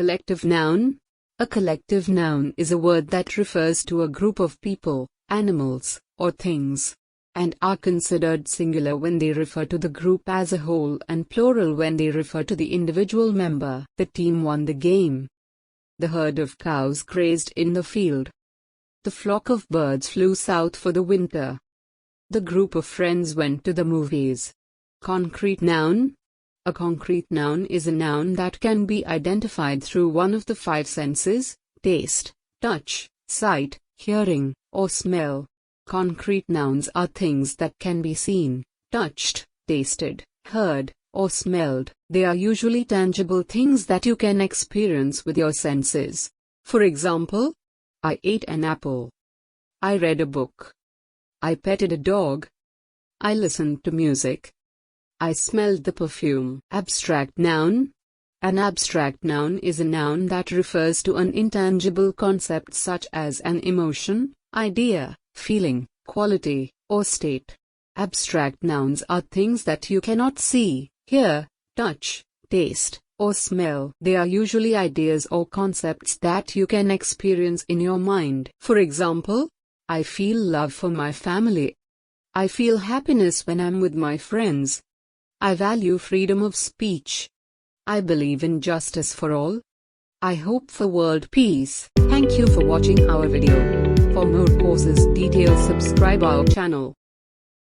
collective noun? A collective noun is a word that refers to a group of people, animals, or things, and are considered singular when they refer to the group as a whole and plural when they refer to the individual member. The team won the game. The herd of cows grazed in the field. The flock of birds flew south for the winter. The group of friends went to the movies. Concrete noun? A concrete noun is a noun that can be identified through one of the five senses: taste, touch, sight, hearing, or smell. Concrete nouns are things that can be seen, touched, tasted, heard, or smelled. They are usually tangible things that you can experience with your senses. For example, I ate an apple. I read a book. I petted a dog. I listened to music. I smelled the perfume. Abstract noun? An abstract noun is a noun that refers to an intangible concept such as an emotion, idea, feeling, quality, or state. Abstract nouns are things that you cannot see, hear, touch, taste, or smell. They are usually ideas or concepts that you can experience in your mind. For example, I feel love for my family. I feel happiness when I'm with my friends. I value freedom of speech. I believe in justice for all. I hope for world peace. Thank you for watching our video. For more courses details, subscribe our channel.